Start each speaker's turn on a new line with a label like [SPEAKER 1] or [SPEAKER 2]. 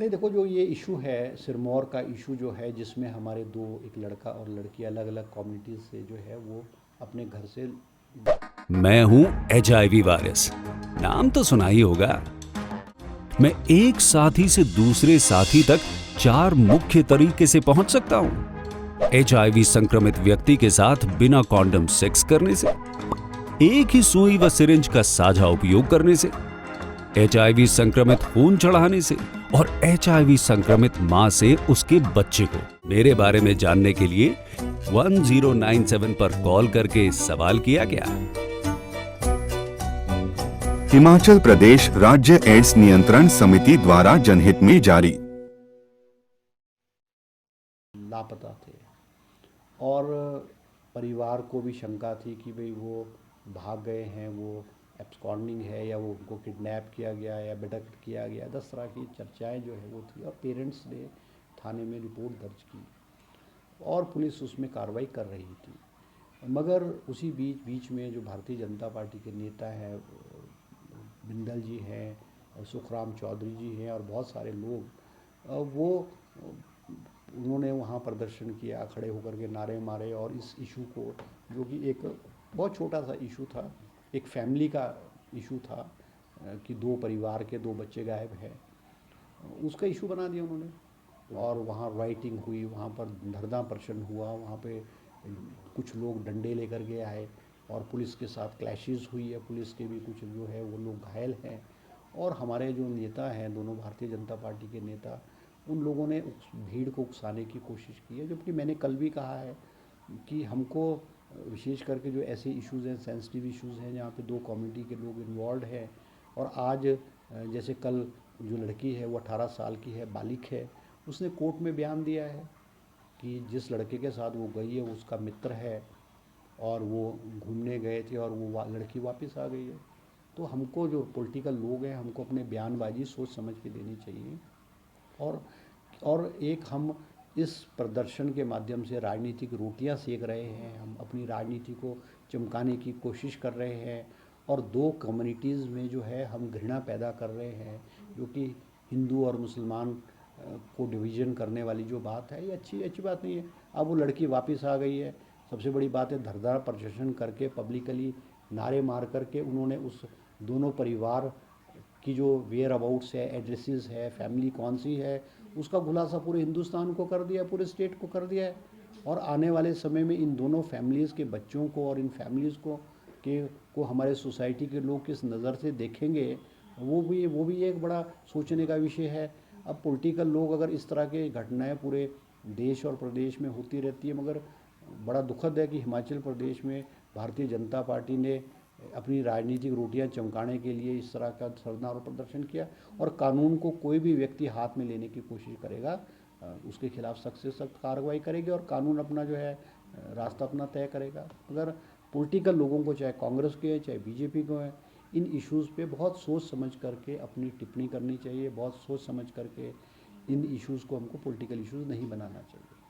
[SPEAKER 1] नहीं, देखो, जो ये इशू है सिरमौर का इशू जो है, जिसमें हमारे दो, एक लड़का और लड़की, अलग अलग कम्युनिटीज से जो है वो अपने घर से।
[SPEAKER 2] मैं हूं एचआईवी वायरस, नाम तो सुना ही होगा। मैं एक साथी से दूसरे साथी तक 4 मुख्य तरीके से पहुंच सकता हूं। एचआईवी संक्रमित व्यक्ति के साथ बिना कॉन्डम सेक्स करने से, एक ही सुई व सिरिंज का साझा उपयोग करने से, एचआईवी संक्रमित खून चढ़ाने से और एचआईवी संक्रमित मां से उसके बच्चे को। मेरे बारे में जानने के लिए 1097 पर कॉल करके सवाल किया गया।
[SPEAKER 3] हिमाचल प्रदेश राज्य एड्स नियंत्रण समिति द्वारा जनहित में जारी।
[SPEAKER 1] लापता थे और परिवार को भी शंका थी कि भाई वो भाग गए हैं, वो एब्सकॉन्डिंग है, या वो उनको किडनैप किया गया या बेडक्ट किया गया। 10 तरह की चर्चाएं जो है वो थी, और पेरेंट्स ने थाने में रिपोर्ट दर्ज की और पुलिस उसमें कार्रवाई कर रही थी। मगर उसी बीच में जो भारतीय जनता पार्टी के नेता हैं, बिंदल जी हैं, सुखराम चौधरी जी हैं और बहुत सारे लोग, उन्होंने वहाँ प्रदर्शन किया, खड़े होकर के नारे मारे, और इस इशू को, जो कि एक बहुत छोटा सा इशू था, एक फैमिली का इशू था कि 2 परिवार के 2 बच्चे गायब हैं, उसका इशू बना दिया उन्होंने। और वहाँ राइटिंग हुई, वहाँ पर धरना प्रदर्शन हुआ, वहाँ पे कुछ लोग डंडे लेकर के आए और पुलिस के साथ क्लैशेस हुई है। पुलिस के भी कुछ जो है वो लोग घायल हैं, और हमारे जो नेता हैं, दोनों भारतीय जनता पार्टी के नेता, उन लोगों ने उस भीड़ को उकसाने की कोशिश की है। जबकि मैंने कल भी कहा है कि हमको विशेष करके जो ऐसे इश्यूज़ हैं, सेंसिटिव इश्यूज़ हैं, जहाँ पे 2 कम्युनिटी के लोग इन्वॉल्व हैं, और आज जैसे कल जो लड़की है वो 18 साल की है, बालिग है, उसने कोर्ट में बयान दिया है कि जिस लड़के के साथ वो गई है वो उसका मित्र है, और वो घूमने गए थे और वो लड़की वापस आ गई है। तो हमको, जो पॉलिटिकल लोग हैं, हमको अपने बयानबाजी सोच समझ के देनी चाहिए। और एक हम इस प्रदर्शन के माध्यम से राजनीतिक रोटियां सेक रहे हैं, हम अपनी राजनीति को चमकाने की कोशिश कर रहे हैं, और 2 कम्युनिटीज़ में जो है हम घृणा पैदा कर रहे हैं, जो कि हिंदू और मुसलमान को डिवीज़न करने वाली जो बात है, ये अच्छी बात नहीं है। अब वो लड़की वापस आ गई है, सबसे बड़ी बात है, धरना प्रदर्शन करके, पब्लिकली नारे मार करके उन्होंने उस दोनों परिवार की जो वेयर अबाउट्स है, एड्रेसेस है, फैमिली कौन सी है, उसका खुलासा पूरे हिंदुस्तान को कर दिया, पूरे स्टेट को कर दिया है। और आने वाले समय में इन दोनों फैमिलीज़ के बच्चों को और इन फैमिलीज़ को हमारे सोसाइटी के लोग किस नज़र से देखेंगे, वो भी एक बड़ा सोचने का विषय है। अब पॉलिटिकल लोग, अगर इस तरह के घटनाएं पूरे देश और प्रदेश में होती रहती है, मगर बड़ा दुखद है कि हिमाचल प्रदेश में भारतीय जनता पार्टी ने अपनी राजनीतिक रोटियां चमकाने के लिए इस तरह का धरना और प्रदर्शन किया। और कानून को कोई भी व्यक्ति हाथ में लेने की कोशिश करेगा, उसके खिलाफ सख्त से सख्त कार्रवाई करेगी, और कानून अपना जो है रास्ता अपना तय करेगा। अगर पॉलिटिकल लोगों को, चाहे कांग्रेस के हैं चाहे बीजेपी को हैं, इन इश्यूज़ पे बहुत सोच समझ करके अपनी टिप्पणी करनी चाहिए, बहुत सोच समझ करके इन इश्यूज़ को हमको पॉलिटिकल इश्यूज़ नहीं बनाना चाहिए।